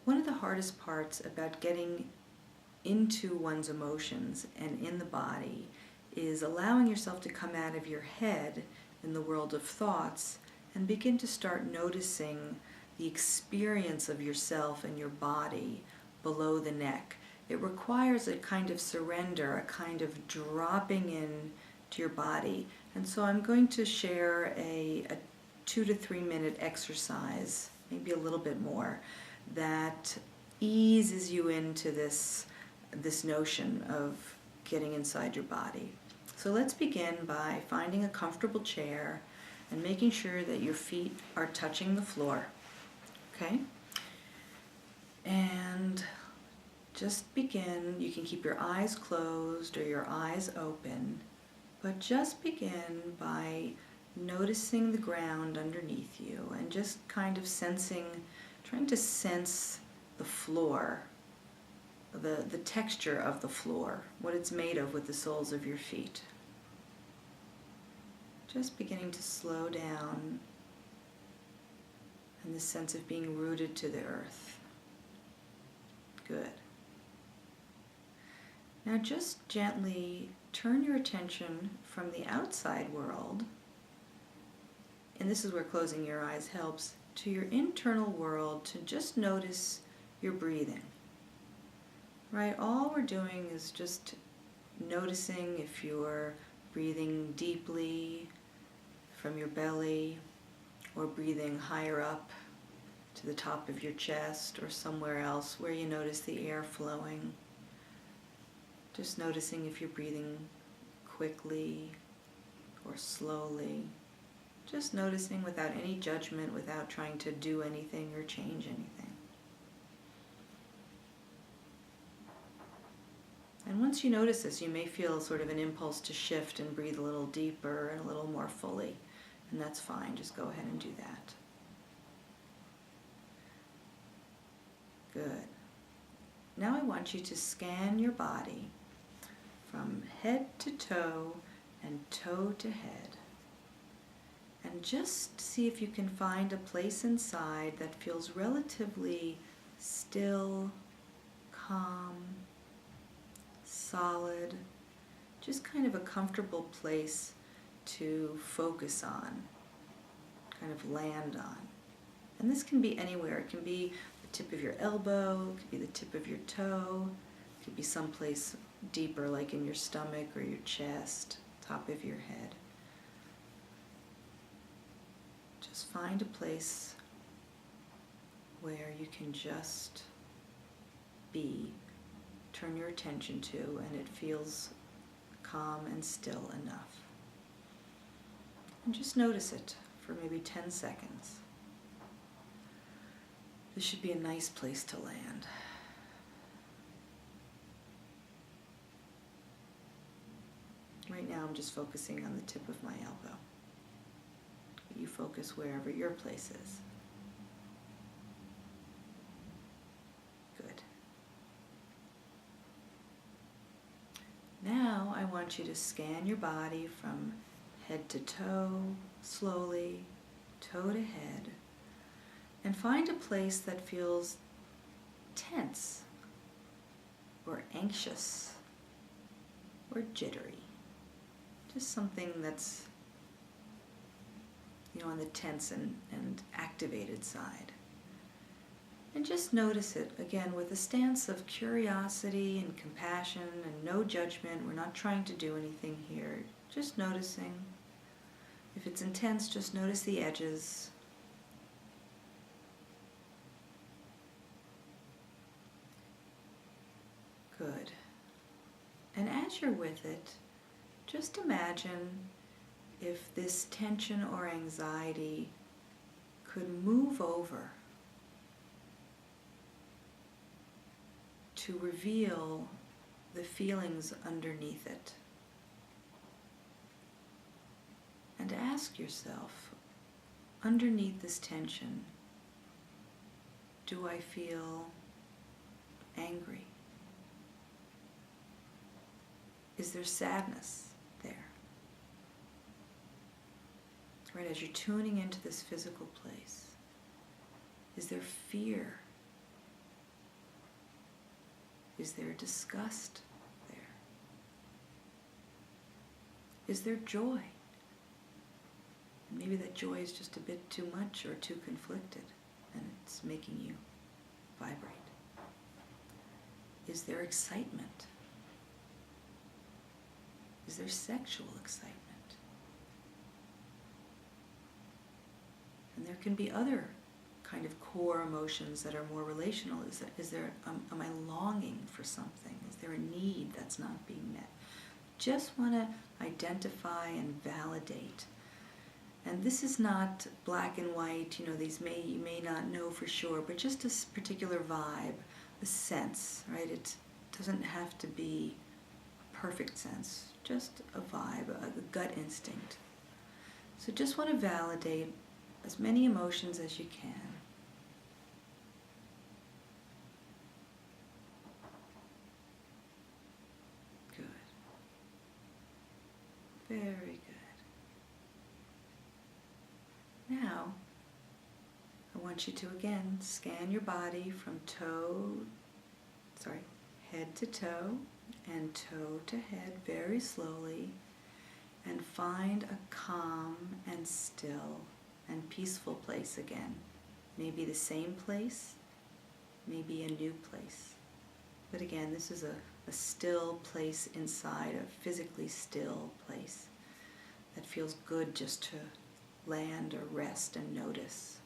One of the hardest parts about getting into one's emotions and in the body is allowing yourself to come out of your head in the world of thoughts and begin to start noticing the experience of yourself and your body below the neck. It requires a kind of surrender, a kind of dropping in to your body. And so I'm going to share a 2 to 3 minute exercise, maybe a little bit more, that eases you into this notion of getting inside your body. So let's begin by finding a comfortable chair and making sure that your feet are touching the floor. Okay? And just begin. You can keep your eyes closed or your eyes open, but just begin by noticing the ground underneath you and just kind of trying to sense the floor, the texture of the floor, what it's made of with the soles of your feet. Just beginning to slow down and the sense of being rooted to the earth. Good. Now just gently turn your attention from the outside world, and this is where closing your eyes helps, to your internal world, to just notice your breathing. Right? All we're doing is just noticing if you're breathing deeply from your belly or breathing higher up to the top of your chest or somewhere else where you notice the air flowing. Just noticing if you're breathing quickly or slowly. Just noticing without any judgment, without trying to do anything or change anything. And once you notice this, you may feel sort of an impulse to shift and breathe a little deeper and a little more fully. And that's fine, just go ahead and do that. Good. Now I want you to scan your body from head to toe and toe to head. And just see if you can find a place inside that feels relatively still, calm, solid, just kind of a comfortable place to focus on, kind of land on. And this can be anywhere. It can be the tip of your elbow, it could be the tip of your toe, it could be someplace deeper like in your stomach or your chest, top of your head. Just find a place where you can just be, turn your attention to, and it feels calm and still enough. And just notice it for maybe 10 seconds. This should be a nice place to land. Right now I'm just focusing on the tip of my elbow. You focus wherever your place is. Good. Now I want you to scan your body from head to toe, slowly, toe to head, and find a place that feels tense or anxious or jittery. Just something that's on the tense and activated side. And just notice it, again, with a stance of curiosity and compassion and no judgment. We're not trying to do anything here. Just noticing. If it's intense, just notice the edges. Good. And as you're with it, just imagine if this tension or anxiety could move over to reveal the feelings underneath it. And ask yourself, underneath this tension, do I feel angry? Is there sadness there? Right, as you're tuning into this physical place, is there fear Is there disgust there? Is there joy? And maybe that joy is just a bit too much or too conflicted, and it's making you vibrate. Is there excitement? Is there sexual excitement? And there can be other kind of core emotions that are more relational. Is there, am I longing for something? Is there a need that's not being met? Just want to identify and validate. And this is not black and white, you may not know for sure, but just a particular vibe, a sense, right? It doesn't have to be a perfect sense, just a vibe, a gut instinct. So just want to validate as many emotions as you can. Good. Very good. Now, I want you to again scan your body from head to toe and toe to head very slowly, and find a calm and still and peaceful place again. Maybe the same place, maybe a new place. But again, this is a still place inside, a physically still place that feels good just to land or rest and notice.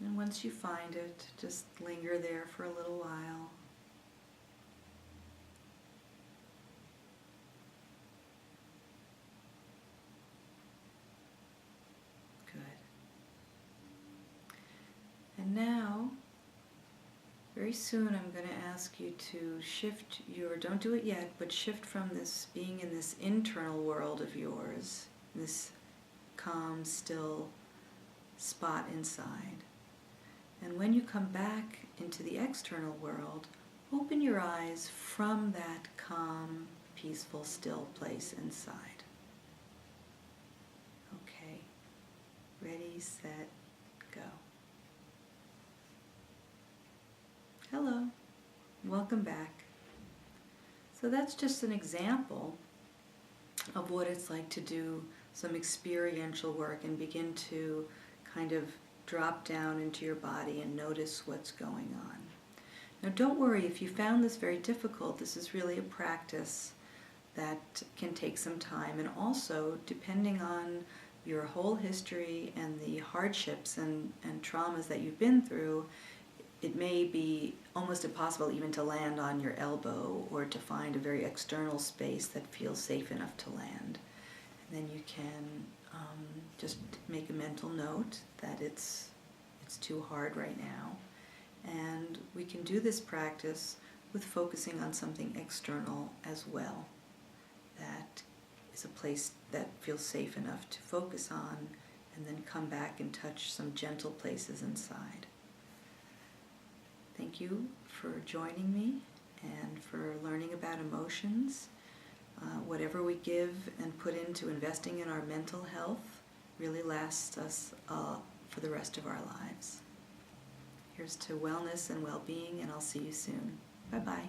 And once you find it, just linger there for a little while. Good. And now, very soon I'm going to ask you to shift don't do it yet, but shift from this being in this internal world of yours, this calm, still spot inside. And when you come back into the external world, open your eyes from that calm, peaceful, still place inside. Okay. Ready, set, go. Hello. Welcome back. So that's just an example of what it's like to do some experiential work and begin to kind of drop down into your body and notice what's going on. Now don't worry if you found this very difficult. This is really a practice that can take some time, and also depending on your whole history and the hardships and traumas that you've been through, it may be almost impossible even to land on your elbow or to find a very external space that feels safe enough to land. And then you can just make a mental note that it's too hard right now. And we can do this practice with focusing on something external as well. That is a place that feels safe enough to focus on, and then come back and touch some gentle places inside. Thank you for joining me and for learning about emotions. Whatever we give and put into investing in our mental health really lasts us for the rest of our lives. Here's to wellness and well-being, and I'll see you soon. Bye-bye.